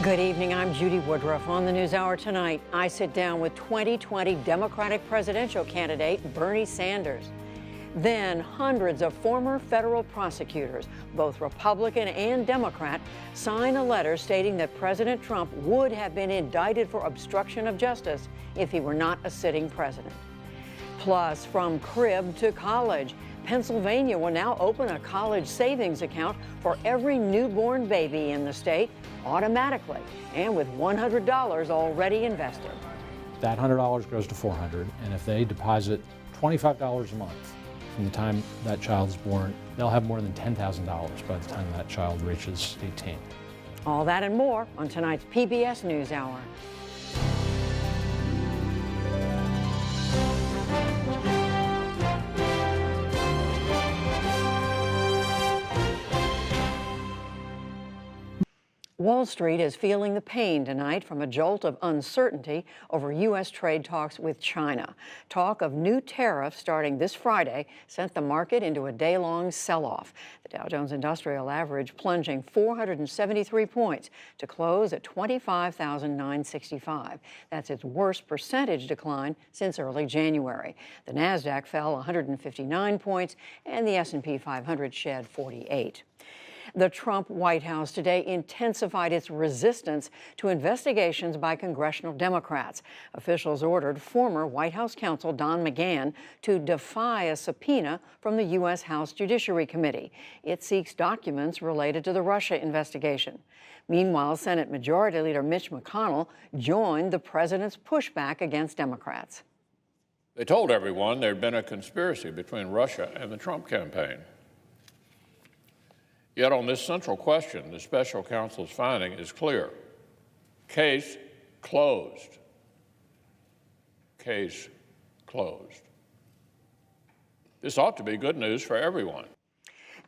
Good evening. I'm Judy Woodruff. On the NewsHour tonight, I sit down with 2020 Democratic presidential candidate Bernie Sanders. Then hundreds of former federal prosecutors, both Republican and Democrat, sign a letter stating that President Trump would have been indicted for obstruction of justice if he were not a sitting president. Plus, from crib to college, Pennsylvania will now open a college savings account for every newborn baby in the state automatically and with $100 already invested. That $100 goes to $400, and if they deposit $25 a month from the time that child is born, they'll have more than $10,000 by the time that child reaches 18. All that and more on tonight's PBS NewsHour. Wall Street is feeling the pain tonight from a jolt of uncertainty over U.S. trade talks with China. Talk of new tariffs starting this Friday sent the market into a day-long sell-off. The Dow Jones Industrial Average plunging 473 points to close at 25,965. That's its worst percentage decline since early January. The Nasdaq fell 159 points, and the S&P 500 shed 48. The Trump White House today intensified its resistance to investigations by congressional Democrats. Officials ordered former White House counsel Don McGahn to defy a subpoena from the U.S. House Judiciary Committee. It seeks documents related to the Russia investigation. Meanwhile, Senate Majority Leader Mitch McConnell joined the president's pushback against Democrats. They told everyone there had been a conspiracy between Russia and the Trump campaign. Yet on this central question, the special counsel's finding is clear. Case closed. Case closed. This ought to be good news for everyone.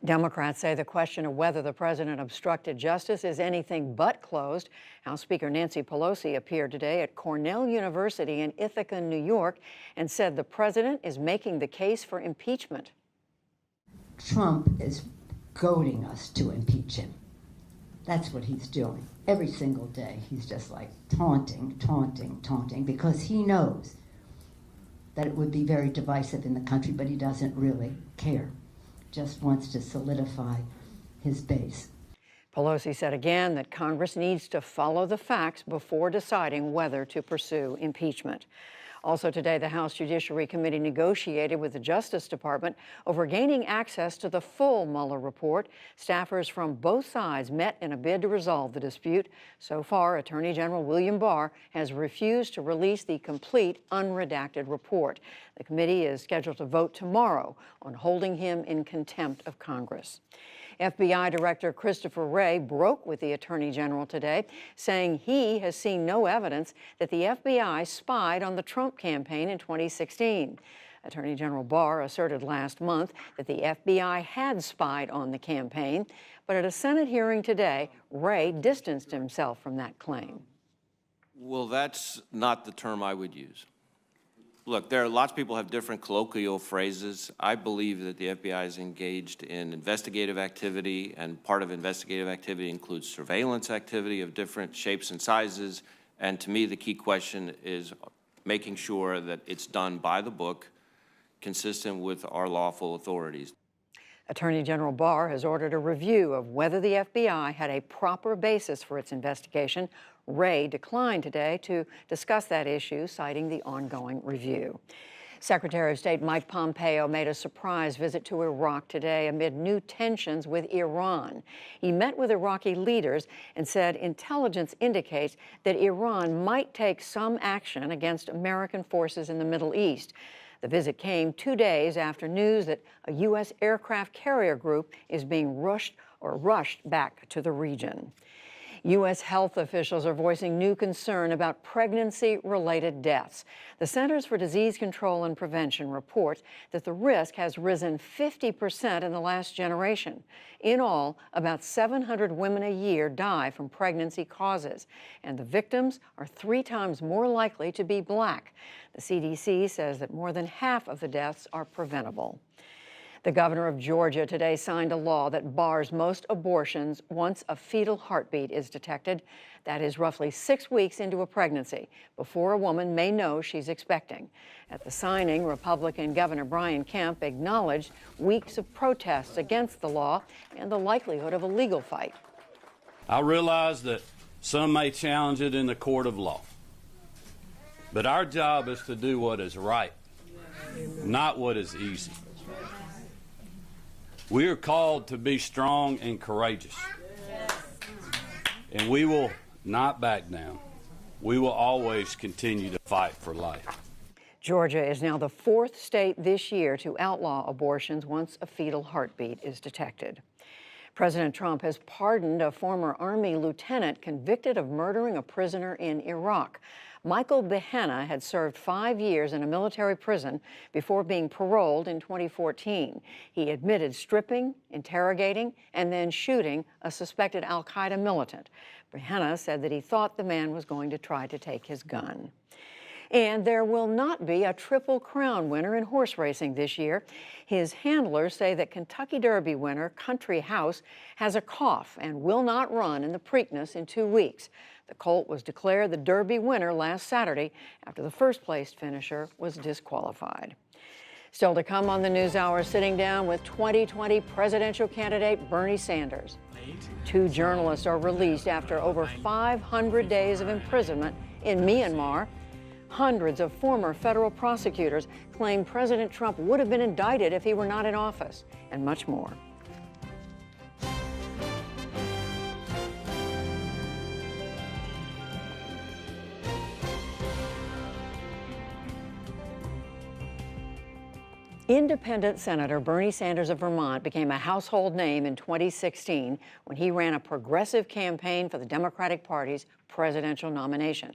Democrats say the question of whether the president obstructed justice is anything but closed. House Speaker Nancy Pelosi appeared today at Cornell University in Ithaca, New York, and said the president is making the case for impeachment. Trump is goading us to impeach him. That's what he's doing. Every single day, he's just like taunting, because he knows that it would be very divisive in the country, but he doesn't really care. Just wants to solidify his base. Pelosi said again that Congress needs to follow the facts before deciding whether to pursue impeachment. Also today, the House Judiciary Committee negotiated with the Justice Department over gaining access to the full Mueller report. Staffers from both sides met in a bid to resolve the dispute. So far, Attorney General William Barr has refused to release the complete unredacted report. The committee is scheduled to vote tomorrow on holding him in contempt of Congress. FBI Director Christopher Wray broke with the Attorney General today, saying he has seen no evidence that the FBI spied on the Trump campaign in 2016. Attorney General Barr asserted last month that the FBI had spied on the campaign, but at a Senate hearing today, Wray distanced himself from that claim. Well, that's not the term I would use. Look, there are lots of people have different colloquial phrases. I believe that the FBI is engaged in investigative activity, and part of investigative activity includes surveillance activity of different shapes and sizes. And to me, the key question is making sure that it's done by the book, consistent with our lawful authorities. Attorney General Barr has ordered a review of whether the FBI had a proper basis for its investigation. Wray declined today to discuss that issue, citing the ongoing review. Secretary of State Mike Pompeo made a surprise visit to Iraq today amid new tensions with Iran. He met with Iraqi leaders and said intelligence indicates that Iran might take some action against American forces in the Middle East. The visit came 2 days after news that a U.S. aircraft carrier group is being rushed back to the region. U.S. health officials are voicing new concern about pregnancy-related deaths. The Centers for Disease Control and Prevention reports that the risk has risen 50% in the last generation. In all, about 700 women a year die from pregnancy causes, and the victims are 3 times more likely to be Black. The CDC says that more than half of the deaths are preventable. The governor of Georgia today signed a law that bars most abortions once a fetal heartbeat is detected. That is roughly 6 weeks into a pregnancy, before a woman may know she's expecting. At the signing, Republican Governor Brian Kemp acknowledged weeks of protests against the law and the likelihood of a legal fight. I realize that some may challenge it in the court of law, but our job is to do what is right, not what is easy. We are called to be strong and courageous, and we will not back down. We will always continue to fight for life. Georgia is now the 4th state this year to outlaw abortions once a fetal heartbeat is detected. President Trump has pardoned a former Army lieutenant convicted of murdering a prisoner in Iraq. Michael Behenna had served 5 years in a military prison before being paroled in 2014. He admitted stripping, interrogating, and then shooting a suspected al-Qaeda militant. Behenna said that he thought the man was going to try to take his gun. And there will not be a Triple Crown winner in horse racing this year. His handlers say that Kentucky Derby winner Country House has a cough and will not run in the Preakness in 2 weeks. The colt was declared the Derby winner last Saturday after the first-place finisher was disqualified. Still to come on the NewsHour, sitting down with 2020 presidential candidate Bernie Sanders. 2 journalists are released after over 500 days of imprisonment in Myanmar. Hundreds of former federal prosecutors claim President Trump would have been indicted if he were not in office, and much more. Independent Senator Bernie Sanders of Vermont became a household name in 2016 when he ran a progressive campaign for the Democratic Party's presidential nomination.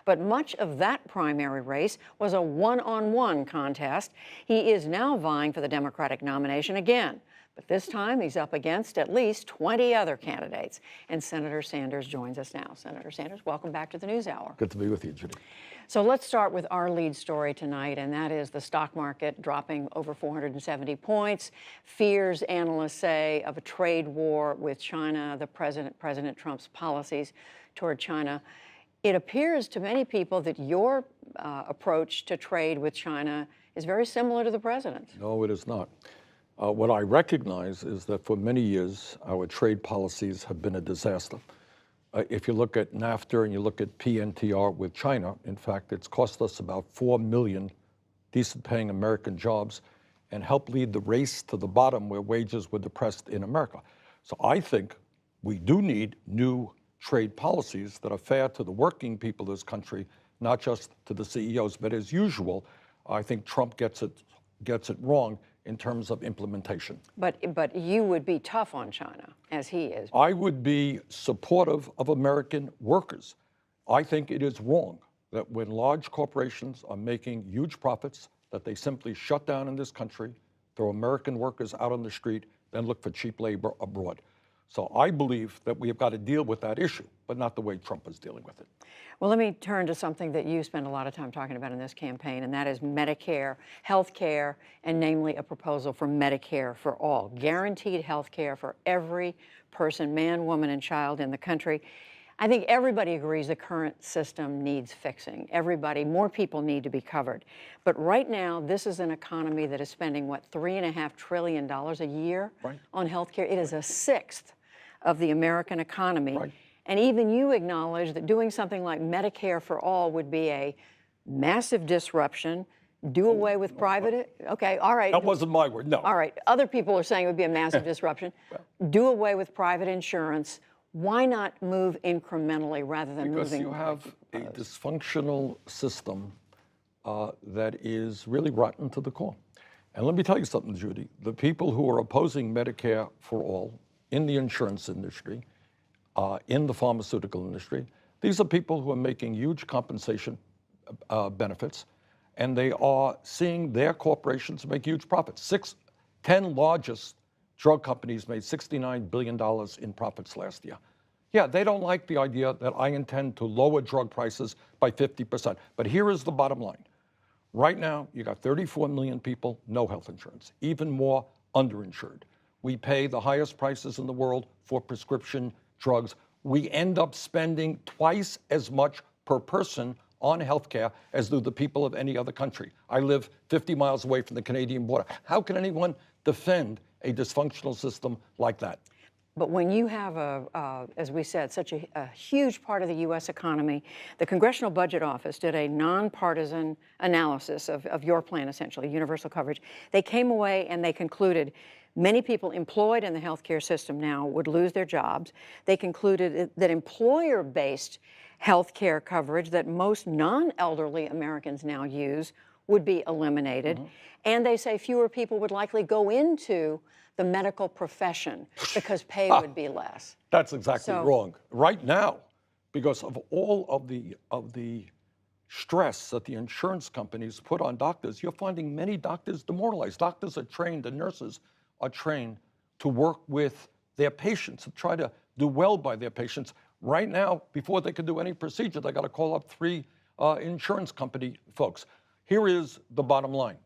But much of that primary race was a one-on-one contest. He is now vying for the Democratic nomination again, but this time he's up against at least 20 other candidates. And Senator Sanders joins us now. Senator Sanders, welcome back to the NewsHour. Good to be with you, Judy. So let's start with our lead story tonight, and that is the stock market dropping over 470 points. Fears, analysts say, of a trade war with China, President Trump's policies toward China. It appears to many people that your approach to trade with China is very similar to the president's. No, it is not. What I recognize is that for many years, our trade policies have been a disaster. If you look at NAFTA and you look at PNTR with China, in fact, it's cost us about 4 million decent-paying American jobs and helped lead the race to the bottom where wages were depressed in America. So I think we do need new trade policies that are fair to the working people of this country, not just to the CEOs. But as usual, I think Trump gets it wrong in terms of implementation. But you would be tough on China, as he is. I would be supportive of American workers. I think it is wrong that when large corporations are making huge profits, that they simply shut down in this country, throw American workers out on the street, then look for cheap labor abroad. So I believe that we have got to deal with that issue, but not the way Trump is dealing with it. Well, let me turn to something that you spend a lot of time talking about in this campaign, and that is Medicare, health care, and namely a proposal for Medicare for all, guaranteed health care for every person, man, woman, and child in the country. I think everybody agrees the current system needs fixing. More people need to be covered. But right now, this is an economy that is spending, what, $3.5 trillion a year on health care? It is a sixth of the American economy. Right. And even you acknowledge that doing something like Medicare for all would be a massive disruption, do away with private, okay, all right. That wasn't my word, no. All right, other people are saying it would be a massive disruption. Do away with private insurance. Why not move incrementally rather than Because moving? you have a dysfunctional system that is really rotten to the core. And let me tell you something, Judy. The people who are opposing Medicare for all in the insurance industry, in the pharmaceutical industry, these are people who are making huge compensation benefits, and they are seeing their corporations make huge profits. 10 largest drug companies made $69 billion in profits last year. Yeah, they don't like the idea that I intend to lower drug prices by 50%. But here is the bottom line. Right now, you got 34 million people, no health insurance. Even more underinsured. We pay the highest prices in the world for prescription drugs. We end up spending twice as much per person on healthcare as do the people of any other country. I live 50 miles away from the Canadian border. How can anyone defend a dysfunctional system like that? But when you have, as we said, such a huge part of the U.S. economy, the Congressional Budget Office did a nonpartisan analysis of your plan, essentially, universal coverage. They came away and they concluded many people employed in the healthcare system now would lose their jobs. They concluded that employer-based healthcare coverage that most non-elderly Americans now use would be eliminated. And they say fewer people would likely go into the medical profession because pay would be less. That's exactly wrong. Right now, because of all of the stress that the insurance companies put on doctors, you're finding many doctors demoralized. Doctors are trained and nurses are trained to work with their patients, to try to do well by their patients. Right now, before they can do any procedure, they got to call up 3 insurance company folks. Here is the bottom line.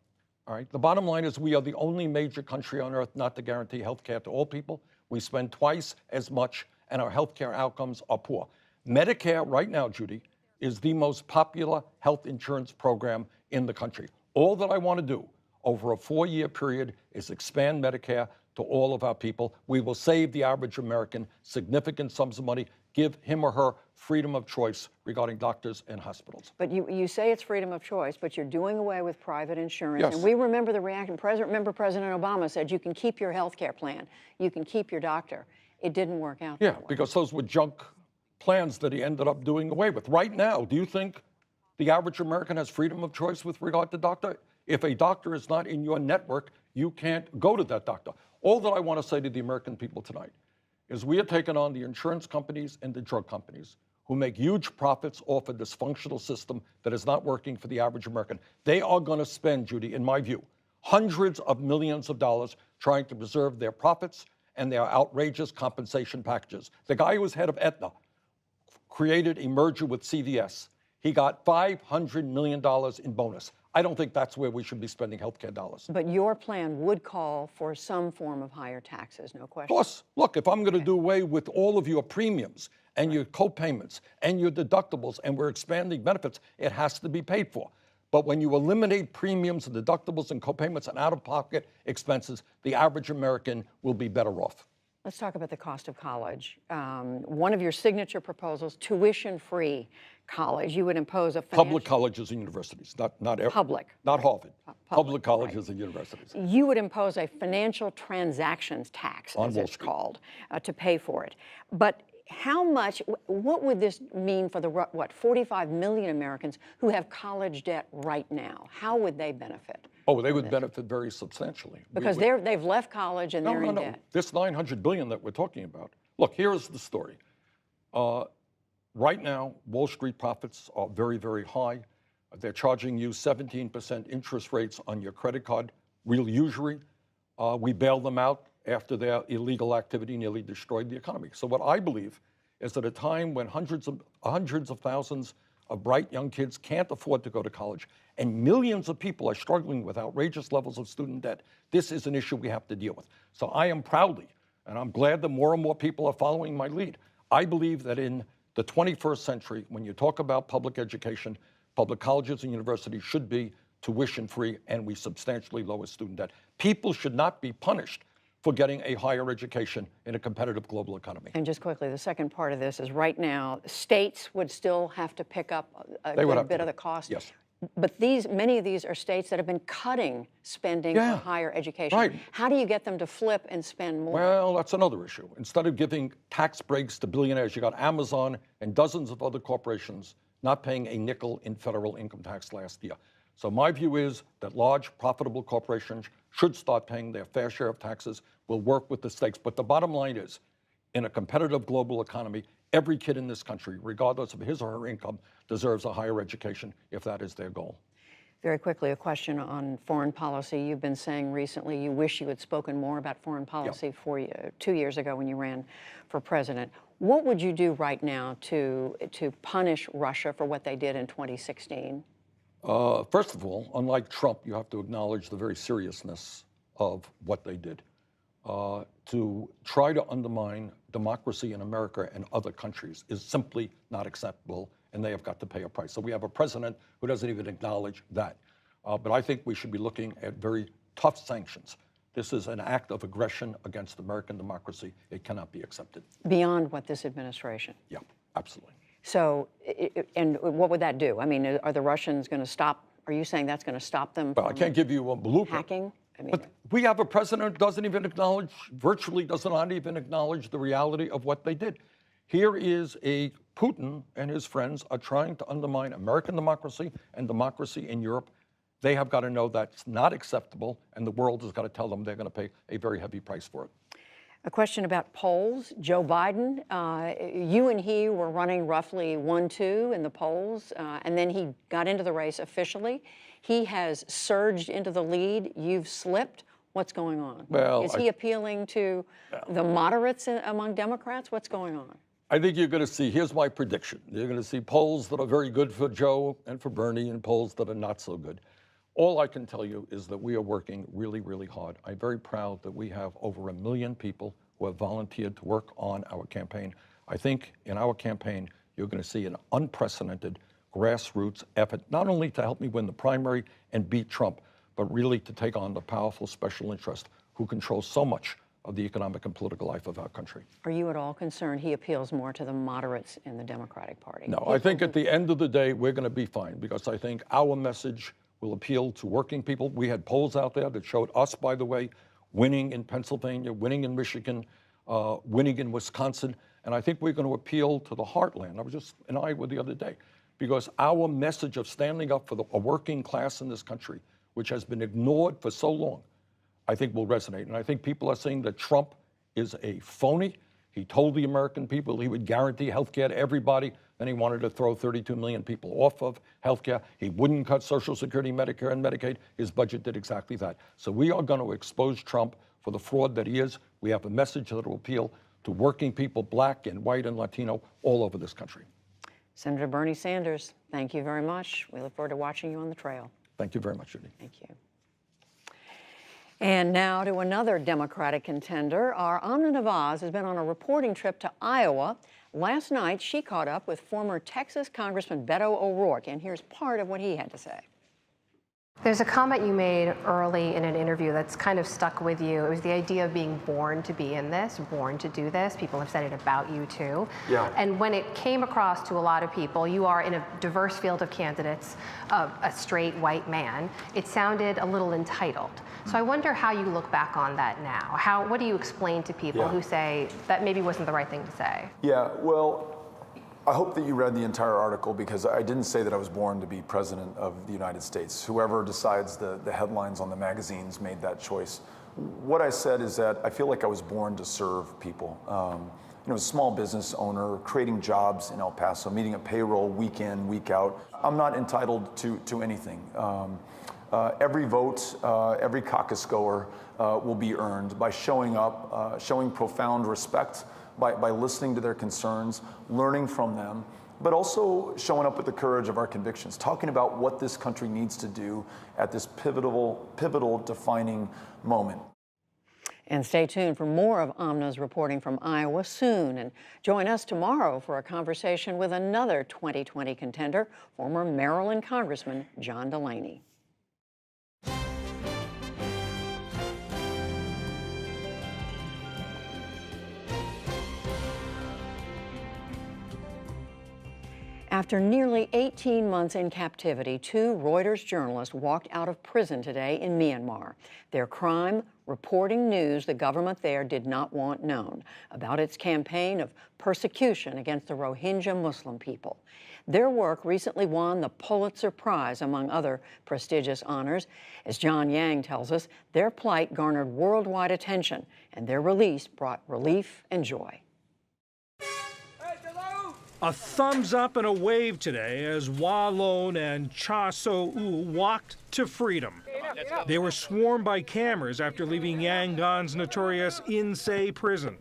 All right. The bottom line is we are the only major country on earth not to guarantee health care to all people. We spend twice as much, and our health care outcomes are poor. Medicare right now, Judy, is the most popular health insurance program in the country. All that I want to do over a 4-year period is expand Medicare to all of our people. We will save the average American significant sums of money, give him or her freedom of choice regarding doctors and hospitals. But you say it's freedom of choice, but you're doing away with private insurance. Yes. And we remember the reaction. Remember President Obama said you can keep your health care plan, you can keep your doctor. It didn't work out that way. Because those were junk plans that he ended up doing away with. Right now, do you think the average American has freedom of choice with regard to doctor? If a doctor is not in your network, you can't go to that doctor. All that I want to say to the American people tonight is we are taking on the insurance companies and the drug companies who make huge profits off a dysfunctional system that is not working for the average American. They are going to spend, Judy, in my view, hundreds of millions of dollars trying to preserve their profits and their outrageous compensation packages. The guy who was head of Aetna created a merger with CVS. He got $500 million in bonus. I don't think that's where we should be spending healthcare dollars. But your plan would call for some form of higher taxes, no question. Of course. Look, if I'm going to do away with all of your premiums and your co-payments and your deductibles and we're expanding benefits, it has to be paid for. But when you eliminate premiums and deductibles and co-payments and out-of-pocket expenses, the average American will be better off. Let's talk about the cost of college. One of your signature proposals, tuition-free college. You would impose a public colleges and universities, not public, not Harvard. Public colleges and universities. You would impose a financial transactions tax, as it's called, to pay for it. But how much? What would this mean for the 45 million Americans who have college debt right now? How would they benefit? Oh, they would benefit very substantially. Because they've left college and they're in debt. This $900 billion that we're talking about. Look, here's the story. Right now, Wall Street profits are very, very high. They're charging you 17% interest rates on your credit card, real usury. We bailed them out after their illegal activity nearly destroyed the economy. So what I believe is at a time when hundreds of thousands of bright young kids can't afford to go to college and millions of people are struggling with outrageous levels of student debt, this is an issue we have to deal with. So I am proudly, and I'm glad that more and more people are following my lead. I believe that in the 21st century, when you talk about public education, public colleges and universities should be tuition-free, and we substantially lower student debt. People should not be punished for getting a higher education in a competitive global economy. And just quickly, the second part of this is right now, states would still have to pick up a good bit of the cost. Yes. But many of these are states that have been cutting spending for higher education. Right. How do you get them to flip and spend more? Well, that's another issue. Instead of giving tax breaks to billionaires, you got Amazon and dozens of other corporations not paying a nickel in federal income tax last year. So my view is that large, profitable corporations should start paying their fair share of taxes. We'll work with the states. But the bottom line is, in a competitive global economy, every kid in this country, regardless of his or her income, deserves a higher education if that is their goal. Very quickly, a question on foreign policy. You've been saying recently you wish you had spoken more about foreign policy 2 years ago when you ran for president. What would you do right now to punish Russia for what they did in 2016? First of all, unlike Trump, you have to acknowledge the very seriousness of what they did. To try to undermine democracy in America and other countries is simply not acceptable, and they have got to pay a price. So we have a president who doesn't even acknowledge that. But I think we should be looking at very tough sanctions. This is an act of aggression against American democracy. It cannot be accepted. Beyond what this administration? Yeah, absolutely. So, and what would that do? I mean, are the Russians going to stop? Are you saying that's going to stop them Well, I from can't give you a blueprint. hacking? I mean, But we have a president who doesn't even acknowledge, virtually does not even acknowledge the reality of what they did. Here is a Putin and his friends are trying to undermine American democracy and democracy in Europe. They have got to know that's not acceptable, and the world has got to tell them they're going to pay a very heavy price for it. a question about polls. Joe Biden, you and he were running roughly 1-2 in the polls, and then he got into the race officially. He has surged into the lead. You've slipped. What's going on? Well, is he appealing to the moderates among Democrats? What's going on? I think you're going to see, here's my prediction. You're going to see polls that are very good for Joe and for Bernie and polls that are not so good. All I can tell you is that we are working really, really hard. I'm very proud that we have over 1 million people who have volunteered to work on our campaign. I think in our campaign, you're going to see an unprecedented grassroots effort, not only to help me win the primary and beat Trump, but really to take on the powerful special interest who control so much of the economic and political life of our country. Are you at all concerned he appeals more to the moderates in the Democratic Party? No, I think at the end of the day, we're going to be fine because I think our message will appeal to working people. We had polls out there that showed us, by the way, winning in Pennsylvania, winning in Michigan, winning in Wisconsin, and I think we're going to appeal to the heartland. I was just in Iowa the other day because our message of standing up for a working class in this country, which has been ignored for so long, I think will resonate. And I think people are saying that Trump is a phony. He told the American people he would guarantee health care to everybody. Then he wanted to throw 32 million people off of health care. He wouldn't cut Social Security, Medicare, and Medicaid. His budget did exactly that. So we are going to expose Trump for the fraud that he is. We have a message that will appeal to working people, black and white and Latino, all over this country. Senator Bernie Sanders, thank you very much. We look forward to watching you on the trail. Thank you very much, Judy. Thank you. And now to another Democratic contender. Our Amna Nawaz has been on a reporting trip to Iowa. Last night, she caught up with former Texas Congressman Beto O'Rourke, and here's part of what he had to say. There's a comment you made early in an interview that's kind of stuck with you. It was the idea of being born to be in this, born to do this. People have said it about you too. Yeah. And when it came across to a lot of people, you are in a diverse field of candidates, a straight white man. It sounded a little entitled. So I wonder how you look back on that now. What do you explain to people who say that maybe wasn't the right thing to say? Yeah, well, I hope that you read the entire article because I didn't say that I was born to be president of the United States. Whoever decides the headlines on the magazines made that choice. What I said is that I feel like I was born to serve people. You know, a small business owner, creating jobs in El Paso, meeting a payroll week in, week out. I'm not entitled to anything. Every vote, every caucus goer will be earned by showing up, showing profound respect, by listening to their concerns, learning from them, but also showing up with the courage of our convictions, talking about what this country needs to do at this pivotal defining moment. And stay tuned for more of Amna's reporting from Iowa soon. And join us tomorrow for a conversation with another 2020 contender, former Maryland Congressman John Delaney. After nearly 18 months in captivity, 2 Reuters journalists walked out of prison today in Myanmar. Their crime, reporting news the government there did not want known about its campaign of persecution against the Rohingya Muslim people. Their work recently won the Pulitzer Prize, among other prestigious honors. As John Yang tells us, their plight garnered worldwide attention, and their release brought relief and joy. A thumbs up and a wave today as Wa Lone and Cha So-u walked to freedom. They were swarmed by cameras after leaving Yangon's notorious In-Se prison.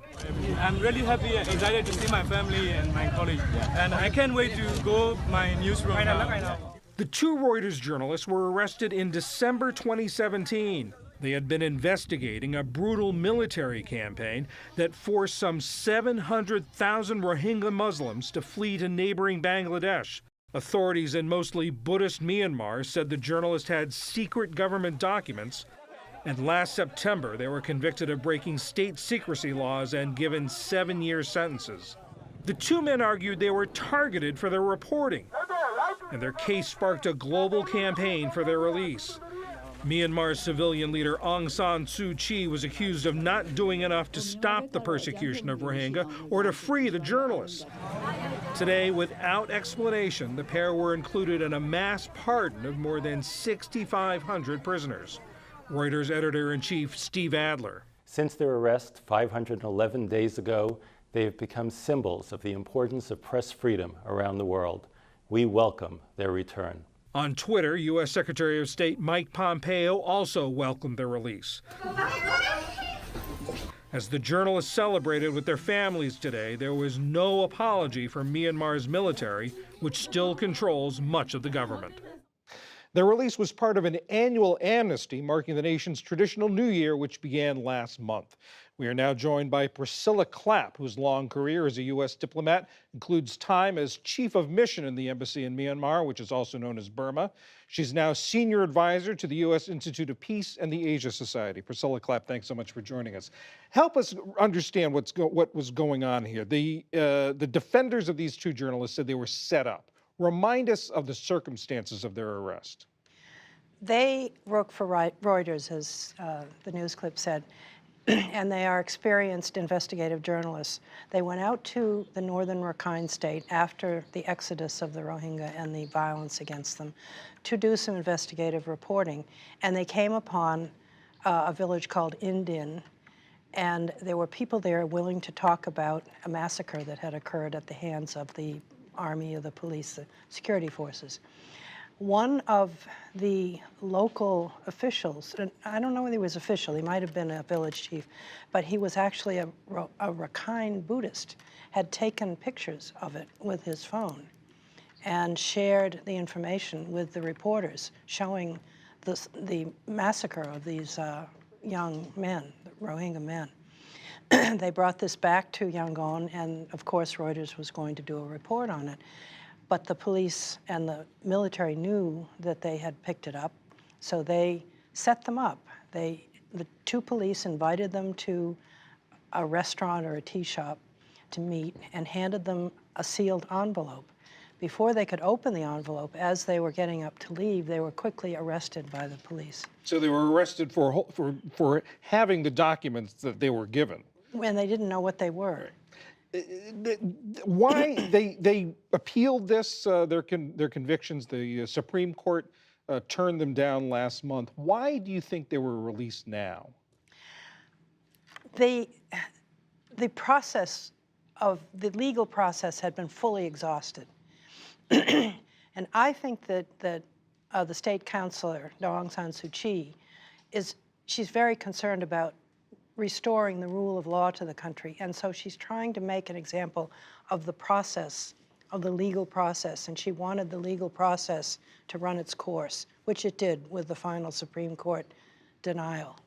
I'm really happy and excited to see my family and my colleagues, and I can't wait to go my newsroom now. The 2 Reuters journalists were arrested in December 2017. They had been investigating a brutal military campaign that forced some 700,000 Rohingya Muslims to flee to neighboring Bangladesh. Authorities in mostly Buddhist Myanmar said the journalist had secret government documents, and last September they were convicted of breaking state secrecy laws and given 7-year sentences. The two men argued they were targeted for their reporting, and their case sparked a global campaign for their release. Myanmar's civilian leader Aung San Suu Kyi was accused of not doing enough to stop the persecution of Rohingya or to free the journalists. Today, without explanation, the pair were included in a mass pardon of more than 6,500 prisoners. Reuters editor-in-chief Steve Adler. Since their arrest 511 days ago, they have become symbols of the importance of press freedom around the world. We welcome their return. On Twitter, U.S. Secretary of State Mike Pompeo also welcomed their release. As the journalists celebrated with their families today, there was no apology for Myanmar's military, which still controls much of the government. Their release was part of an annual amnesty marking the nation's traditional New Year, which began last month. We are now joined by Priscilla Clapp, whose long career as a U.S. diplomat includes time as chief of mission in the embassy in Myanmar, which is also known as Burma. She's now senior advisor to the U.S. Institute of Peace and the Asia Society. Priscilla Clapp, thanks so much for joining us. Help us understand what was going on here. The defenders of these two journalists said they were set up. Remind us of the circumstances of their arrest. They work for Reuters, as the news clip said, and they are experienced investigative journalists. They went out to the northern Rakhine state after the exodus of the Rohingya and the violence against them to do some investigative reporting, and they came upon a village called Indin, and there were people there willing to talk about a massacre that had occurred at the hands of the army or the police, the security forces. One of the local officials, and I don't know whether he was official, he might have been a village chief, but he was actually a Rakhine Buddhist, had taken pictures of it with his phone and shared the information with the reporters, showing the massacre of these young men, Rohingya men. They brought this back to Yangon, and of course Reuters was going to do a report on it. But the police and the military knew that they had picked it up, so they set them up. The two police invited them to a restaurant or a tea shop to meet and handed them a sealed envelope. Before they could open the envelope, as they were getting up to leave, they were quickly arrested by the police. So they were arrested for having the documents that they were given. And they didn't know what they were. Why they appealed this, their convictions, the Supreme Court turned them down last month. Why do you think they were released now? The process of the legal process had been fully exhausted. And I think that the state counselor, Aung San Suu Kyi, she's very concerned about restoring the rule of law to the country. And so she's trying to make an example of the process, of the legal process. And she wanted the legal process to run its course, which it did with the final Supreme Court denial.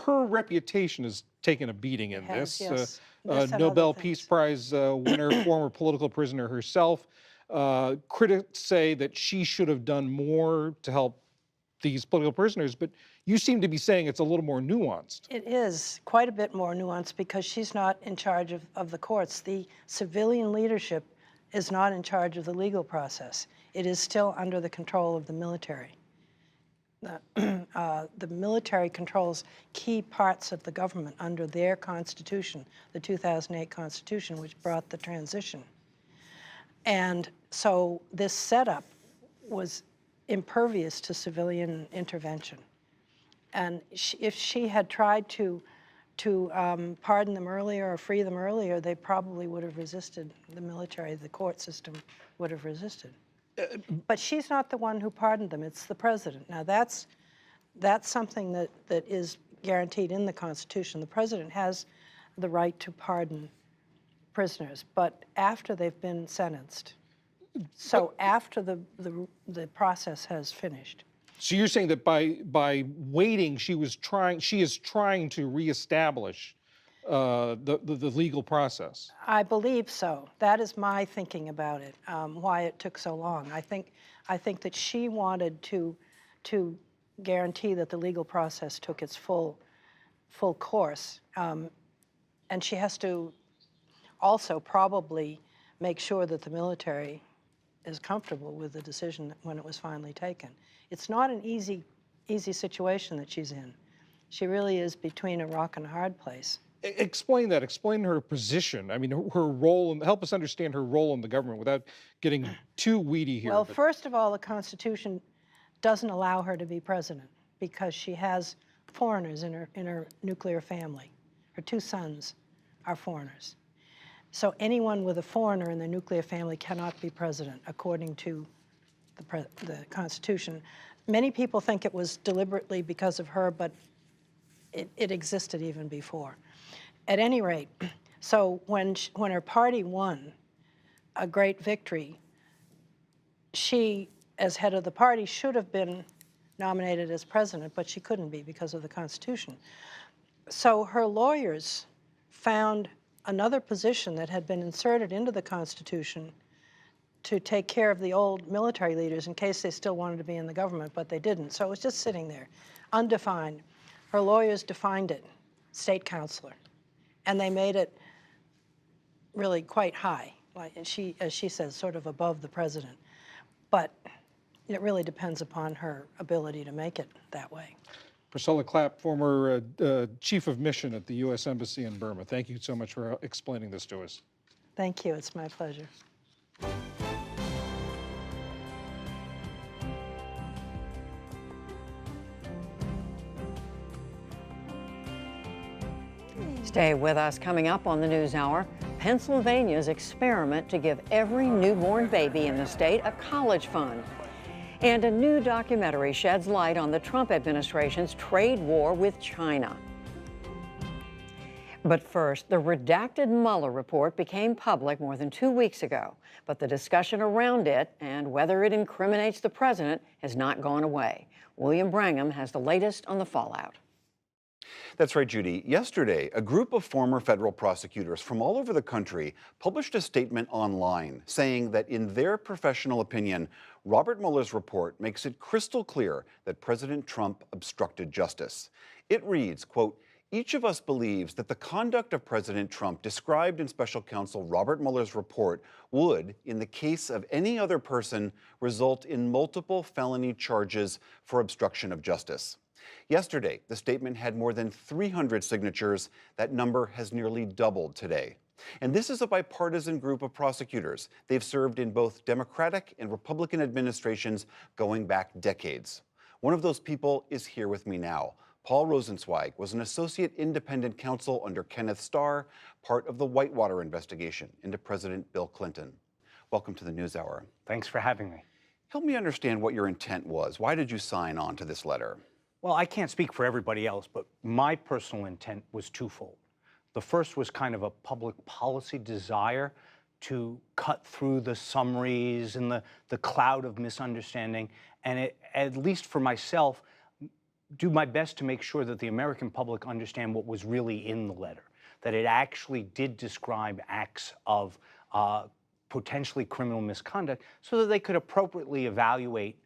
Her reputation has taken a beating in this. Yes. Nobel Peace Prize winner, former political prisoner herself. Critics say that she should have done more to help these political prisoners, but you seem to be saying it's a little more nuanced. It is quite a bit more nuanced because she's not in charge of the courts. The civilian leadership is not in charge of the legal process. It is still under the control of the military. The military controls key parts of the government under their constitution, the 2008 Constitution, which brought the transition. And so this setup was impervious to civilian intervention. And if she had tried to pardon them earlier or free them earlier, they probably would have resisted. The military, the court system would have resisted. But she's not the one who pardoned them, it's the president. Now that's something that is guaranteed in the Constitution. The president has the right to pardon prisoners, but after they've been sentenced. So after the process has finished. So you're saying that by waiting, she is trying to reestablish the legal process. I believe so. That is my thinking about it. Why it took so long. I think that she wanted to guarantee that the legal process took its full course, and she has to also probably make sure that the military is comfortable with the decision when it was finally taken. It's not an easy situation that she's in. She really is between a rock and a hard place. Explain that. Explain her position. I mean, her role, and help us understand her role in the government without getting too weedy here. Well, first of all, the Constitution doesn't allow her to be president because she has foreigners in her nuclear family. Her two sons are foreigners. So anyone with a foreigner in the nuclear family cannot be president, according to the Constitution. Many people think it was deliberately because of her, but it existed even before. At any rate, so when her party won a great victory, she, as head of the party, should have been nominated as president, but she couldn't be because of the Constitution. So her lawyers found another position that had been inserted into the Constitution to take care of the old military leaders in case they still wanted to be in the government, but they didn't. So it was just sitting there, undefined. Her lawyers defined it, state counselor, and they made it really quite high, like, as she says, sort of above the president. But it really depends upon her ability to make it that way. Priscilla Clapp, former chief of mission at the U.S. Embassy in Burma. Thank you so much for explaining this to us. Thank you. It's my pleasure. Stay with us. Coming up on the NewsHour, Pennsylvania's experiment to give every newborn baby in the state a college fund. And a new documentary sheds light on the Trump administration's trade war with China. But first, the redacted Mueller report became public more than 2 weeks ago, but the discussion around it and whether it incriminates the president has not gone away. William Brangham has the latest on the fallout. That's right, Judy. Yesterday, a group of former federal prosecutors from all over the country published a statement online saying that in their professional opinion, Robert Mueller's report makes it crystal clear that President Trump obstructed justice. It reads, quote, "Each of us believes that the conduct of President Trump described in Special Counsel Robert Mueller's report would, in the case of any other person, result in multiple felony charges for obstruction of justice." Yesterday, the statement had more than 300 signatures. That number has nearly doubled today. And this is a bipartisan group of prosecutors. They've served in both Democratic and Republican administrations going back decades. One of those people is here with me now. Paul Rosenzweig was an associate independent counsel under Kenneth Starr, part of the Whitewater investigation into President Bill Clinton. Welcome to the NewsHour. Thanks for having me. Help me understand what your intent was. Why did you sign on to this letter? Well, I can't speak for everybody else, but my personal intent was twofold. The first was kind of a public policy desire to cut through the summaries and the cloud of misunderstanding, and at least for myself, do my best to make sure that the American public understand what was really in the letter, that it actually did describe acts of potentially criminal misconduct so that they could appropriately evaluate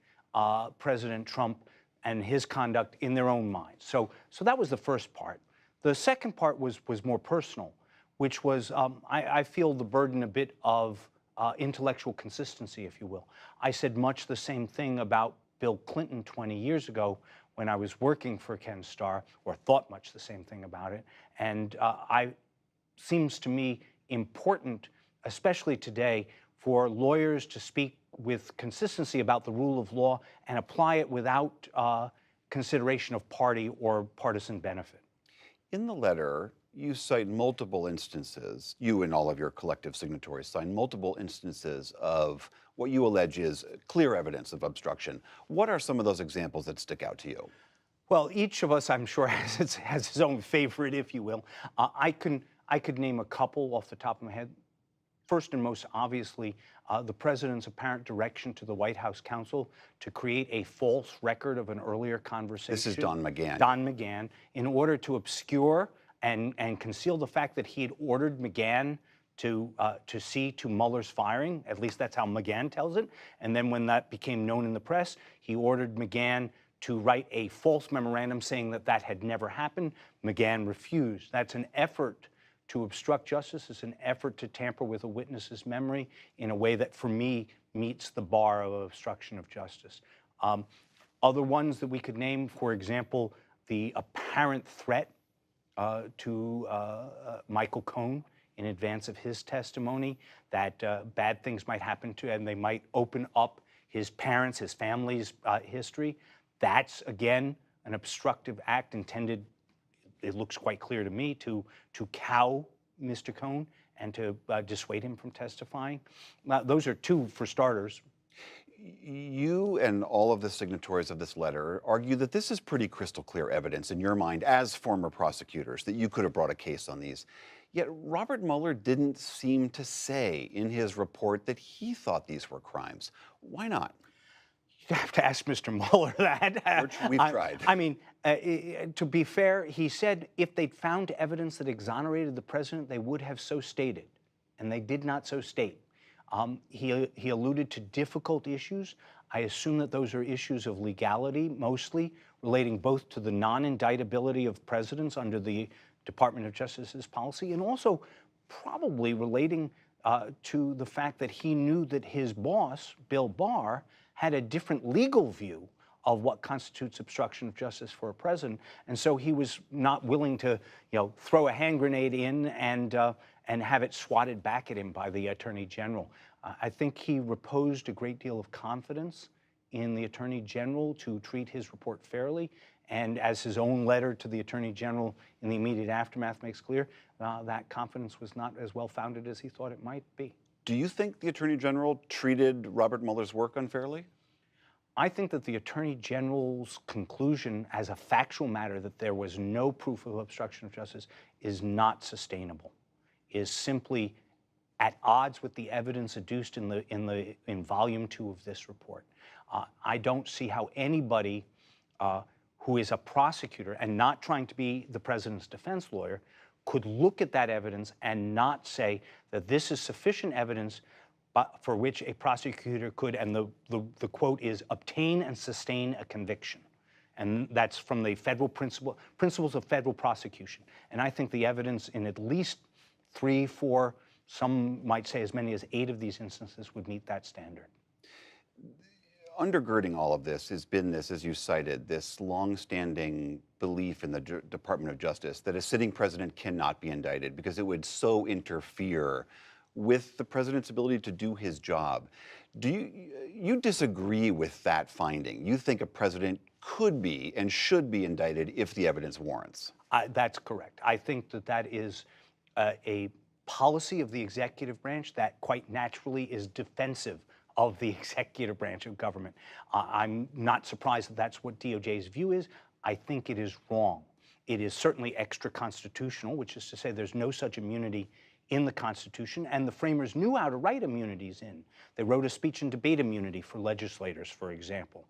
President Trump and his conduct in their own minds. So that was the first part. The second part was more personal, which was I feel the burden a bit of intellectual consistency, if you will. I said much the same thing about Bill Clinton 20 years ago when I was working for Ken Starr, or thought much the same thing about it. And seems to me important, especially today, for lawyers to speak with consistency about the rule of law and apply it without consideration of party or partisan benefit. In the letter, you cite multiple instances, you and all of your collective signatories cite multiple instances of what you allege is clear evidence of obstruction. What are some of those examples that stick out to you? Well, each of us, I'm sure, has his own favorite, if you will. I could name a couple off the top of my head. first and most obviously, the president's apparent direction to the White House counsel to create a false record of an earlier conversation. This is Don McGahn. Don McGahn, in order to obscure and conceal the fact that he had ordered McGahn to see to Mueller's firing. At least that's how McGahn tells it. And then when that became known in the press, he ordered McGahn to write a false memorandum saying that that had never happened. McGahn refused. That's an effort to obstruct justice. It's an effort to tamper with a witness's memory in a way that, for me, meets the bar of obstruction of justice. Other ones that we could name, for example, the apparent threat to Michael Cohen in advance of his testimony, that bad things might happen to him, and they might open up his parents, his family's history. That's, again, an obstructive act intended, it looks quite clear to me, to cow Mr. Cohen and to dissuade him from testifying. Those are two, for starters. You and all of the signatories of this letter argue that this is pretty crystal clear evidence in your mind as former prosecutors that you could have brought a case on these. Yet Robert Mueller didn't seem to say in his report that he thought these were crimes. Why not? You have to ask Mr. Mueller that. We've tried. I mean, to be fair, he said if they'd found evidence that exonerated the president, they would have so stated, and they did not so state. He alluded to difficult issues. I assume that those are issues of legality, mostly relating both to the non-indictability of presidents under the Department of Justice's policy, and also probably relating to the fact that he knew that his boss, Bill Barr, had a different legal view of what constitutes obstruction of justice for a president, and so he was not willing to, throw a hand grenade in and have it swatted back at him by the Attorney General. I think he reposed a great deal of confidence in the Attorney General to treat his report fairly, and as his own letter to the Attorney General in the immediate aftermath makes clear, that confidence was not as well-founded as he thought it might be. Do you think the Attorney General treated Robert Mueller's work unfairly? I think that the Attorney General's conclusion as a factual matter that there was no proof of obstruction of justice is not sustainable, is simply at odds with the evidence adduced in volume 2 of this report. I don't see how anybody who is a prosecutor and not trying to be the president's defense lawyer could look at that evidence and not say that this is sufficient evidence for which a prosecutor could, and the quote is, obtain and sustain a conviction. And that's from the federal principles of federal prosecution. And I think the evidence in at least 3, 4, some might say as many as 8 of these instances would meet that standard. Undergirding all of this has been this, as you cited, this long-standing belief in the Department of Justice that a sitting president cannot be indicted because it would so interfere with the president's ability to do his job. Do you disagree with that finding? You think a president could be and should be indicted if the evidence warrants? That's correct. I think that that is a policy of the executive branch that quite naturally is defensive of the executive branch of government. I'm not surprised that that's what DOJ's view is. I think it is wrong. It is certainly extra-constitutional, which is to say there's no such immunity in the Constitution, and the framers knew how to write immunities in. They wrote a speech and debate immunity for legislators, for example.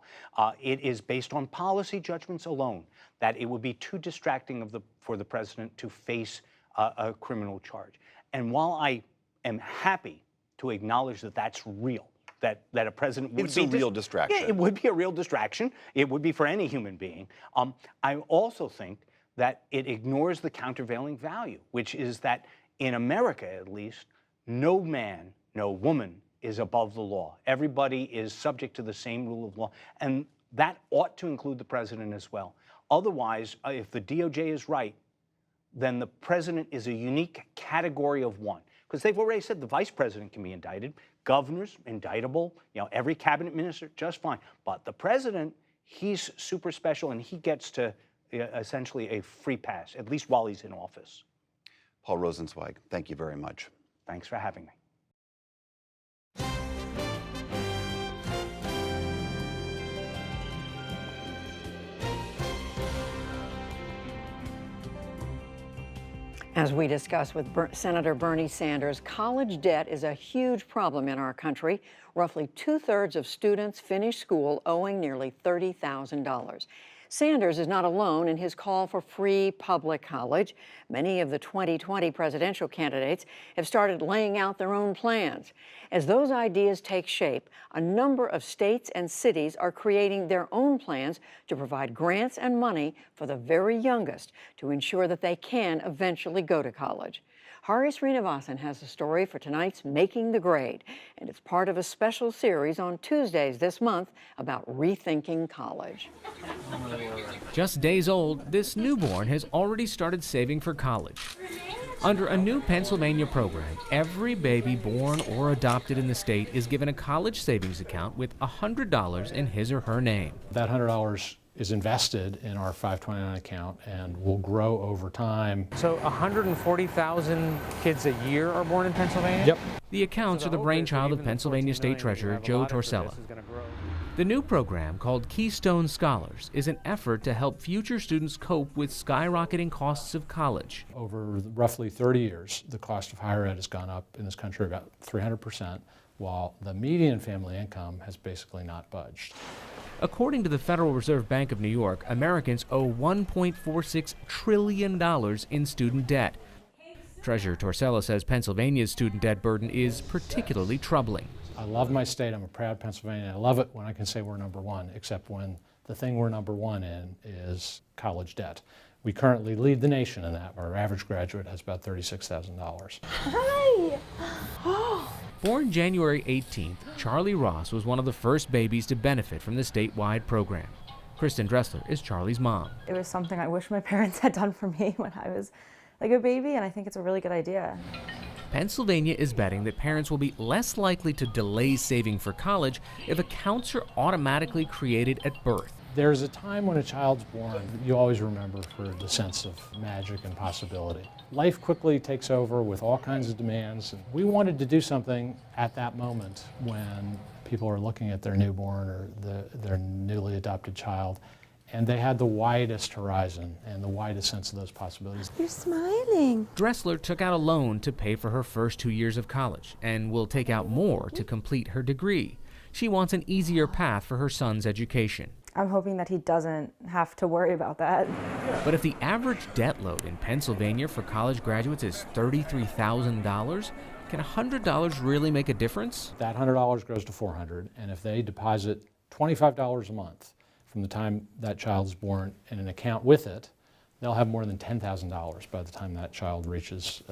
It is based on policy judgments alone that it would be too distracting for the president to face a criminal charge. And while I am happy to acknowledge that that's real, that a president would be... It's a real distraction. Yeah, it would be a real distraction. It would be for any human being. I also think that it ignores the countervailing value, which is that in America, at least, no man, no woman is above the law. Everybody is subject to the same rule of law, and that ought to include the president as well. Otherwise, if the DOJ is right, then the president is a unique category of one. Because they've already said the vice president can be indicted, governors, indictable, every cabinet minister, just fine. But the president, he's super special, and he gets to essentially a free pass, at least while he's in office. Paul Rosenzweig, thank you very much. Thanks for having me. As we discussed with Senator Bernie Sanders, college debt is a huge problem in our country. Roughly 2/3 of students finish school owing nearly $30,000. Sanders is not alone in his call for free public college. Many of the 2020 presidential candidates have started laying out their own plans. As those ideas take shape, a number of states and cities are creating their own plans to provide grants and money for the very youngest to ensure that they can eventually go to college. Hari Srinivasan has a story for tonight's Making the Grade, and it's part of a special series on Tuesdays this month about rethinking college. Just days old, this newborn has already started saving for college. Under a new Pennsylvania program, every baby born or adopted in the state is given a college savings account with $100 in his or her name. That $100 is invested in our 529 account and will grow over time. So 140,000 kids a year are born in Pennsylvania? Yep. The accounts are the brainchild of Pennsylvania State Treasurer Joe Torsella. The new program, called Keystone Scholars, is an effort to help future students cope with skyrocketing costs of college. Over roughly 30 years, the cost of higher ed has gone up in this country about 300%, while the median family income has basically not budged. According to the Federal Reserve Bank of New York, Americans owe $1.46 trillion in student debt. Treasurer Torsella says Pennsylvania's student debt burden is particularly troubling. I love my state. I'm a proud Pennsylvanian. I love it when I can say we're number one, except when the thing we're number one in is college debt. We currently lead the nation in that. Our average graduate has about $36,000. Hi! Born January 18th, Charlie Ross was one of the first babies to benefit from the statewide program. Kristen Dressler is Charlie's mom. It was something I wish my parents had done for me when I was like a baby, and I think it's a really good idea. Pennsylvania is betting that parents will be less likely to delay saving for college if accounts are automatically created at birth. There's a time when a child's born that you always remember for the sense of magic and possibility. Life quickly takes over with all kinds of demands. And we wanted to do something at that moment when people are looking at their newborn or their newly adopted child, and they had the widest horizon and the widest sense of those possibilities. You're smiling. Dressler took out a loan to pay for her first 2 years of college and will take out more to complete her degree. She wants an easier path for her son's education. I'm hoping that he doesn't have to worry about that. But if the average debt load in Pennsylvania for college graduates is $33,000, can $100 really make a difference? That $100 grows to $400, and if they deposit $25 a month from the time that child is born in an account with it, they'll have more than $10,000 by the time that child reaches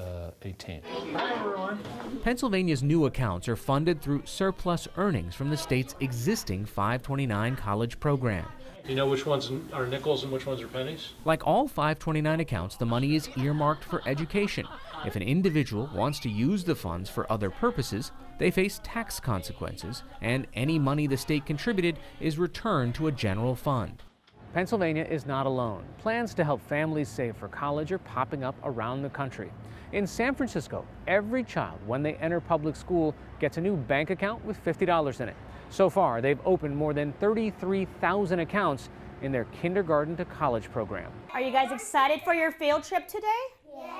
18. Hi, everyone. Pennsylvania's new accounts are funded through surplus earnings from the state's existing 529 college program. You know which ones are nickels and which ones are pennies? Like all 529 accounts, the money is earmarked for education. If an individual wants to use the funds for other purposes, they face tax consequences, and any money the state contributed is returned to a general fund. Pennsylvania is not alone. Plans to help families save for college are popping up around the country. In San Francisco, every child, when they enter public school, gets a new bank account with $50 in it. So far, they've opened more than 33,000 accounts in their kindergarten to college program. Are you guys excited for your field trip today? Yes.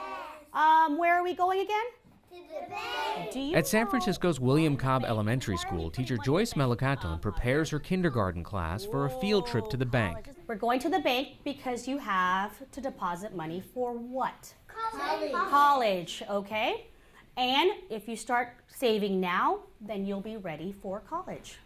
Where are we going again? To the bank. At San Francisco's William Cobb Elementary School, teacher Joyce Melicaton prepares her kindergarten class for a field trip to the bank. We're going to the bank because you have to deposit money for what? College. College, okay? And if you start saving now, then you'll be ready for college.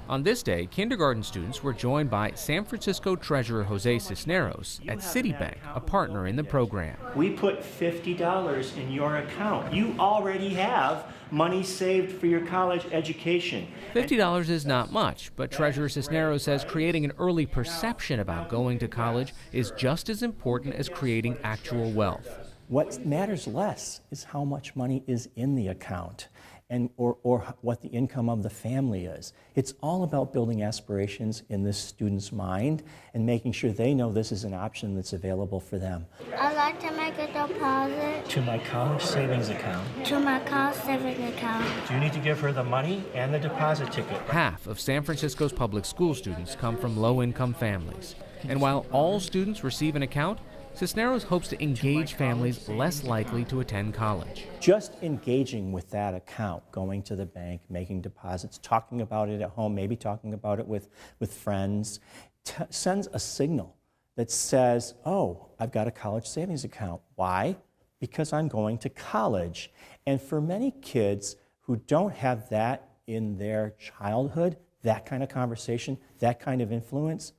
On this day, kindergarten students were joined by San Francisco Treasurer Jose Cisneros at Citibank, a partner in the program. We put $50 in your account. You already have money saved for your college education. $50 is not much, but Treasurer Cisneros says creating an early perception about going to college is just as important as creating actual wealth. What matters less is how much money is in the account and or what the income of the family is. It's all about building aspirations in this student's mind and making sure they know this is an option that's available for them. I'd like to make a deposit. To my college savings account. To my college savings account. Do you need to give her the money and the deposit ticket? Half of San Francisco's public school students come from low-income families. And while all students receive an account, Cisneros hopes to engage families less likely to attend college. Just engaging with that account, going to the bank, making deposits, talking about it at home, maybe talking about it with friends, sends a signal that says, oh, I've got a college savings account. Why? Because I'm going to college. And for many kids who don't have that in their childhood, that kind of conversation, that kind of influence,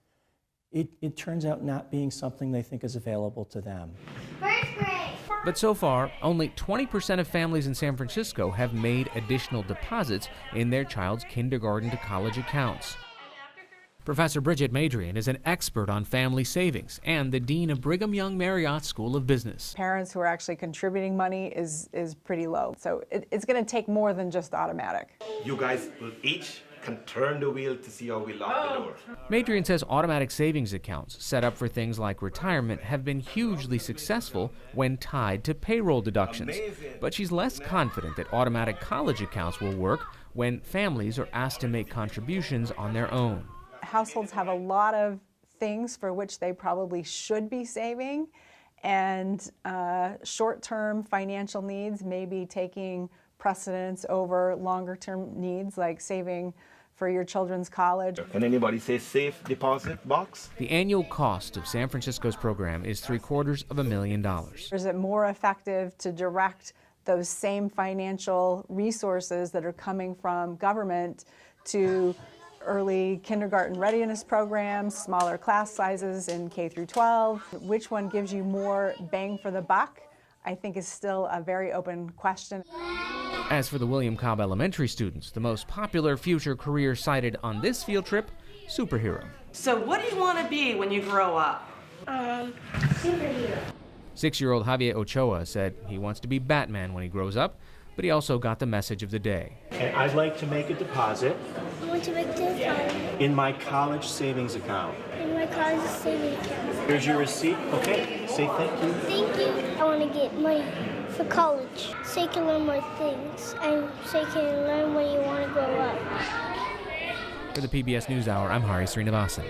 it turns out not being something they think is available to them. But so far, only 20% of families in San Francisco have made additional deposits in their child's kindergarten to college accounts. Professor Bridget Madrian is an expert on family savings and the dean of Brigham Young Marriott School of Business. Parents who are actually contributing money is pretty low. So it's going to take more than just automatic. You guys will each can turn the wheel to see how we lock the door. Madrian says automatic savings accounts set up for things like retirement have been hugely successful when tied to payroll deductions. But she's less confident that automatic college accounts will work when families are asked to make contributions on their own. Households have a lot of things for which they probably should be saving, and short-term financial needs may be taking precedence over longer-term needs like saving for your children's college. Can anybody say safe deposit box? The annual cost of San Francisco's program is $750,000. Is it more effective to direct those same financial resources that are coming from government to early kindergarten readiness programs, smaller class sizes in K through 12? Which one gives you more bang for the buck, I think, is still a very open question. As for the William Cobb Elementary students, the most popular future career cited on this field trip, superhero. So what do you want to be when you grow up? Superhero. 6-year-old Javier Ochoa said he wants to be Batman when he grows up, but he also got the message of the day. And I'd like to make a deposit I want to make this one in my college savings account. in my college savings account. Here's your receipt. Okay, say thank you. Thank you. I want to get money for college so you can learn more things and so you can learn when you want to grow up. For the PBS NewsHour, I'm Hari Srinivasan.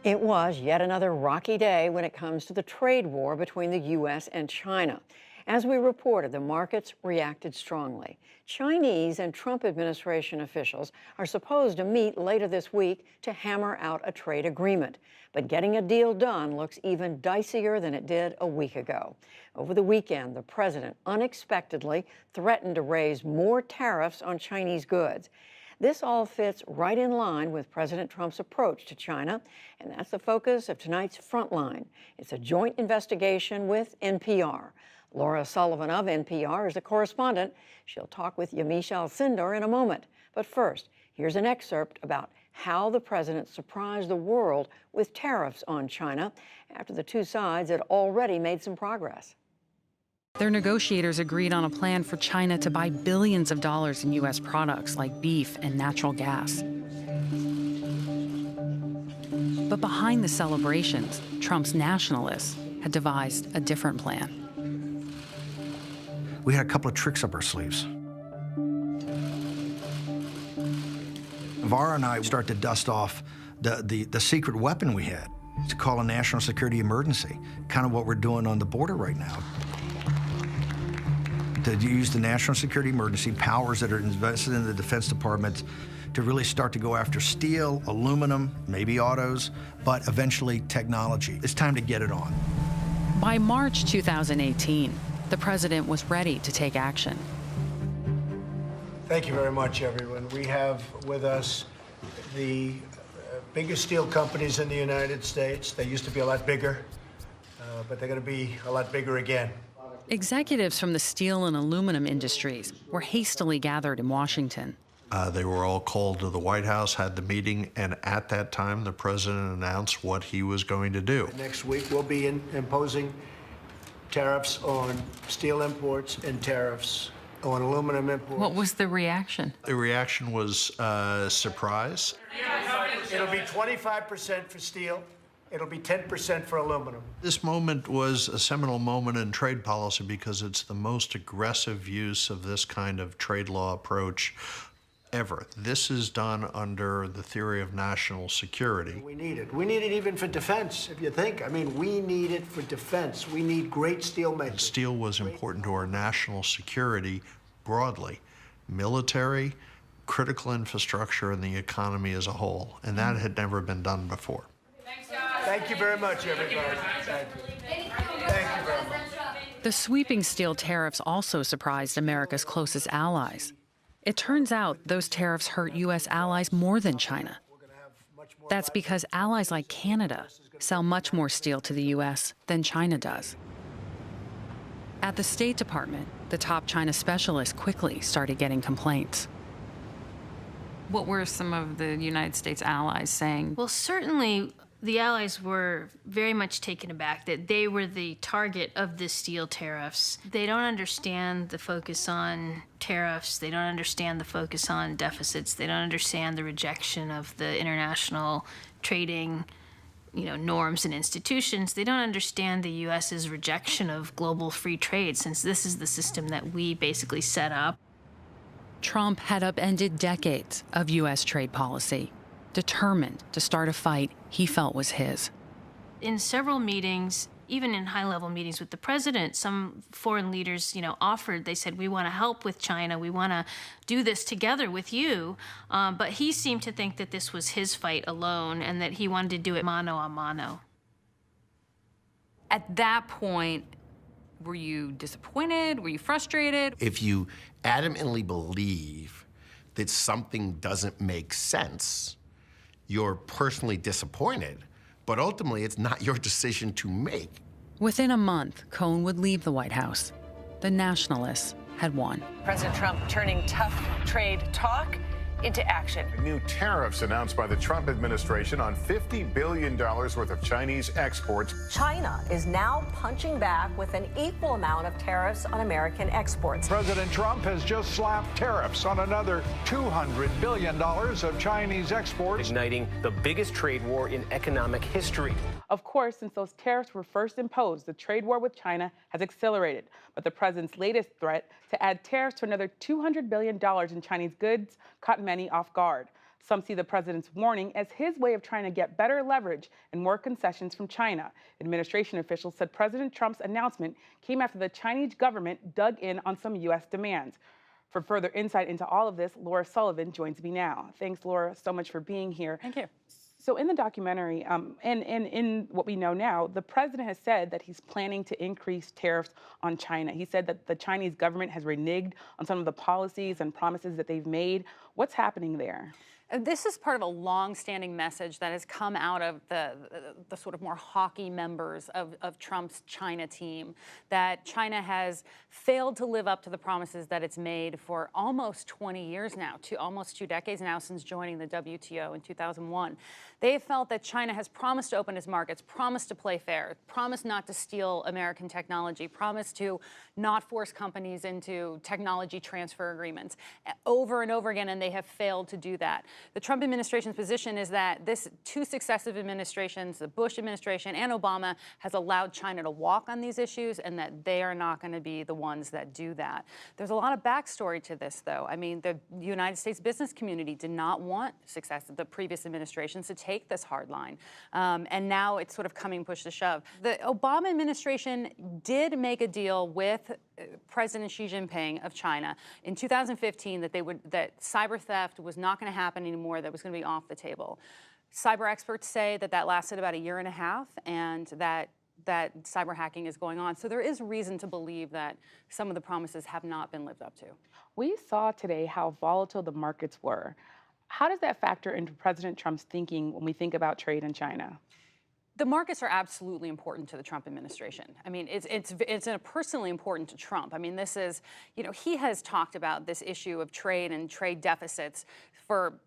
It was yet another rocky day when it comes to the trade war between the U.S. and China. As we reported, the markets reacted strongly. Chinese and Trump administration officials are supposed to meet later this week to hammer out a trade agreement. But getting a deal done looks even dicier than it did a week ago. Over the weekend, the president unexpectedly threatened to raise more tariffs on Chinese goods. This all fits right in line with President Trump's approach to China, and that's the focus of tonight's Frontline. It's a joint investigation with NPR. Laura Sullivan of NPR is the correspondent. She'll talk with Yamiche Alcindor in a moment. But first, here's an excerpt about how the president surprised the world with tariffs on China after the two sides had already made some progress. Their negotiators agreed on a plan for China to buy billions of dollars in U.S. products like beef and natural gas. But behind the celebrations, Trump's nationalists had devised a different plan. We had a couple of tricks up our sleeves. Navarro and I started to dust off the secret weapon we had to call a national security emergency, kind of what we're doing on the border right now. To use the national security emergency powers that are invested in the Defense Department to really start to go after steel, aluminum, maybe autos, but eventually technology. It's time to get it on. By March 2018, the president was ready to take action. Thank you very much, everyone. We have with us the biggest steel companies in the United States. They used to be a lot bigger, but they're going to be a lot bigger again. Executives from the steel and aluminum industries were hastily gathered in Washington. They were all called to the White House, had the meeting, and at that time, the president announced what he was going to do. Next week, we'll be imposing tariffs on steel imports and tariffs on aluminum imports. What was the reaction? The reaction was surprise. It'll be 25% for steel, It'll be 10% for aluminum. This moment was a seminal moment in trade policy because it's the most aggressive use of this kind of trade law approach ever. This is done under the theory of national security. We need it. We need it even for defense, if you think. I mean, we need it for defense. We need great steel makers. Steel was important to our national security broadly, military, critical infrastructure, and the economy as a whole, and that had never been done before. Thank you very much, everybody. Thank you. Thank you very much. The sweeping steel tariffs also surprised America's closest allies. It turns out those tariffs hurt U.S. allies more than China. That's because allies like Canada sell much more steel to the U.S. than China does. At the State Department, the top China specialist quickly started getting complaints. What were some of the United States allies saying? Well, certainly the allies were very much taken aback that they were the target of the steel tariffs. They don't understand the focus on tariffs. They don't understand the focus on deficits. They don't understand the rejection of the international trading, norms and institutions. They don't understand the U.S.'s rejection of global free trade, since this is the system that we basically set up. Trump had upended decades of U.S. trade policy, determined to start a fight he felt was his. In several meetings, even in high-level meetings with the president, some foreign leaders, offered, they said, we want to help with China, we want to do this together with you. But he seemed to think that this was his fight alone and that he wanted to do it mano a mano. At that point, were you disappointed? Were you frustrated? If you adamantly believe that something doesn't make sense, you're personally disappointed, but ultimately it's not your decision to make. Within a month, Cohn would leave the White House. The nationalists had won. President Trump turning tough trade talk into action. New tariffs announced by the Trump administration on $50 billion worth of Chinese exports. China is now punching back with an equal amount of tariffs on American exports. President Trump has just slapped tariffs on another $200 billion of Chinese exports, igniting the biggest trade war in economic history. Of course, since those tariffs were first imposed, the trade war with China has accelerated. But the president's latest threat to add tariffs to another $200 billion in Chinese goods caught many off guard. Some see the president's warning as his way of trying to get better leverage and more concessions from China. Administration officials said President Trump's announcement came after the Chinese government dug in on some U.S. demands. For further insight into all of this, Laura Sullivan joins me now. Thanks, Laura, so much for being here. Thank you. So in the documentary, and in what we know now, the president has said that he's planning to increase tariffs on China. He said that the Chinese government has reneged on some of the policies and promises that they've made. What's happening there? This is part of a long-standing message that has come out of the sort of more hawky members of Trump's China team, that China has failed to live up to the promises that it's made for almost 20 years now, almost 2 decades now since joining the WTO in 2001. They have felt that China has promised to open its markets, promised to play fair, promised not to steal American technology, promised to not force companies into technology transfer agreements over and over again, and they have failed to do that. The Trump administration's position is that this 2 successive administrations, the Bush administration and Obama, has allowed China to walk on these issues, and that they are not going to be the ones that do that. There's a lot of backstory to this, though. I mean, the United States business community did not want the previous administrations to take this hard line, and now it's sort of coming push to shove. The Obama administration did make a deal with President Xi Jinping of China in 2015 that cyber theft was not going to happen anymore, that was going to be off the table. Cyber experts say that lasted about 1.5 years, and that cyber hacking is going on. So there is reason to believe that some of the promises have not been lived up to. We saw today how volatile the markets were. How does that factor into President Trump's thinking when we think about trade in China? The markets are absolutely important to the Trump administration. I mean, it's personally important to Trump. I mean, this is, he has talked about this issue of trade and trade deficits for,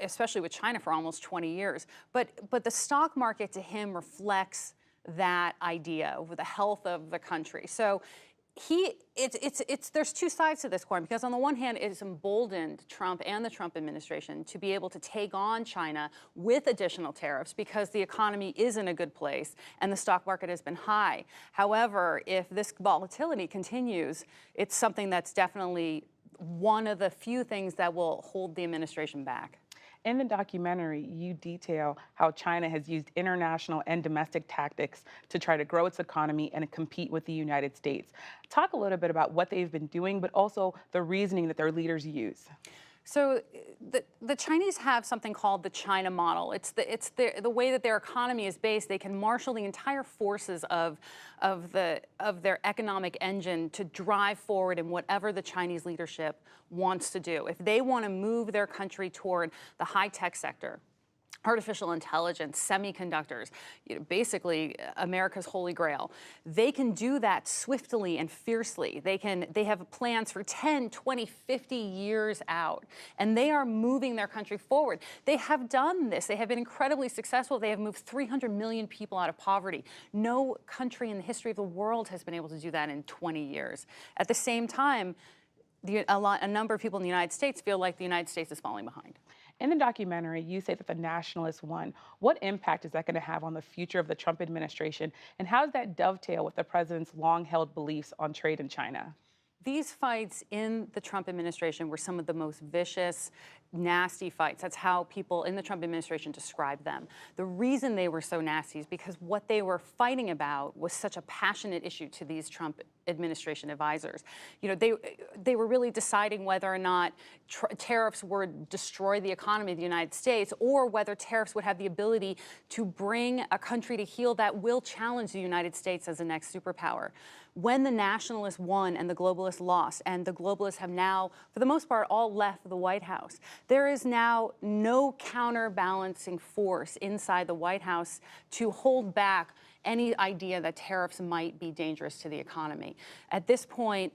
especially with China, for almost 20 years. But the stock market to him reflects that idea over the health of the country. So there's two sides to this coin, because on the one hand, it's emboldened Trump and the Trump administration to be able to take on China with additional tariffs because the economy is in a good place and the stock market has been high. However, if this volatility continues, it's something that's definitely one of the few things that will hold the administration back. In the documentary, you detail how China has used international and domestic tactics to try to grow its economy and compete with the United States. Talk a little bit about what they've been doing, but also the reasoning that their leaders use. So the Chinese have something called the China model. It's the way that their economy is based. They can marshal the entire forces of their economic engine to drive forward in whatever the Chinese leadership wants to do. If they want to move their country toward the high-tech sector, artificial intelligence, semiconductors, basically America's holy grail. They can do that swiftly and fiercely. They have plans for 10, 20, 50 years out, and they are moving their country forward. They have done this. They have been incredibly successful. They have moved 300 million people out of poverty. No country in the history of the world has been able to do that in 20 years. At the same time, a number of people in the United States feel like the United States is falling behind. In the documentary, you say that the nationalists won. What impact is that going to have on the future of the Trump administration, and how does that dovetail with the president's long-held beliefs on trade in China? These fights in the Trump administration were some of the most vicious, nasty fights. That's how people in the Trump administration describe them. The reason they were so nasty is because what they were fighting about was such a passionate issue to these Trump administration advisors. They were really deciding whether or not tariffs would destroy the economy of the United States, or whether tariffs would have the ability to bring a country to heel that will challenge the United States as the next superpower. When the nationalists won and the globalists lost, and the globalists have now, for the most part, all left the White House, there is now no counterbalancing force inside the White House to hold back any idea that tariffs might be dangerous to the economy. At this point,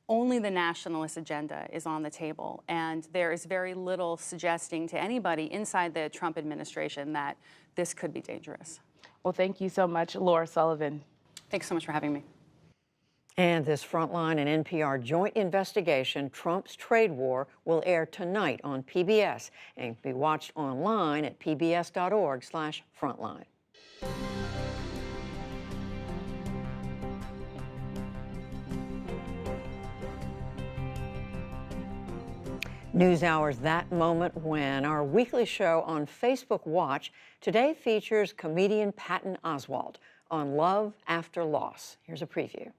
only the nationalist agenda is on the table, and there is very little suggesting to anybody inside the Trump administration that this could be dangerous. Well, thank you so much, Laura Sullivan. Thanks so much for having me. And this Frontline and NPR joint investigation, Trump's trade war, will air tonight on PBS and be watched online at pbs.org/frontline. NewsHour's That Moment When, our weekly show on Facebook Watch, today features comedian Patton Oswalt on love after loss. Here's a preview.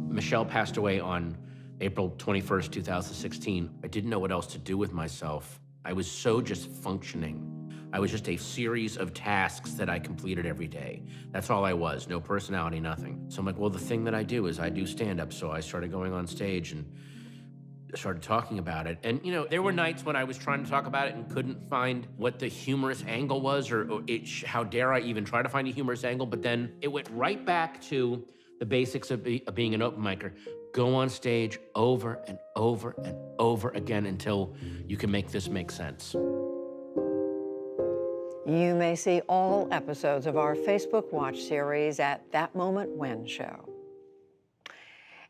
Michelle passed away on April 21st, 2016. I didn't know what else to do with myself. I was so just functioning. I was just a series of tasks that I completed every day. That's all I was, no personality, nothing. So I'm like, well, the thing that I do is I do stand-up. So I started going on stage and started talking about it. And, there were nights when I was trying to talk about it and couldn't find what the humorous angle was, or how dare I even try to find a humorous angle. But then it went right back to the basics of being an open micer. Go on stage over and over and over again until you can make this make sense. You may see all episodes of our Facebook Watch series at That Moment When show.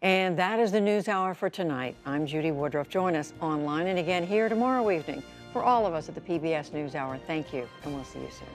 And that is the NewsHour for tonight. I'm Judy Woodruff. Join us online and again here tomorrow evening. For all of us at the PBS NewsHour, thank you, and we'll see you soon.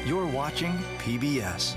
You're watching PBS.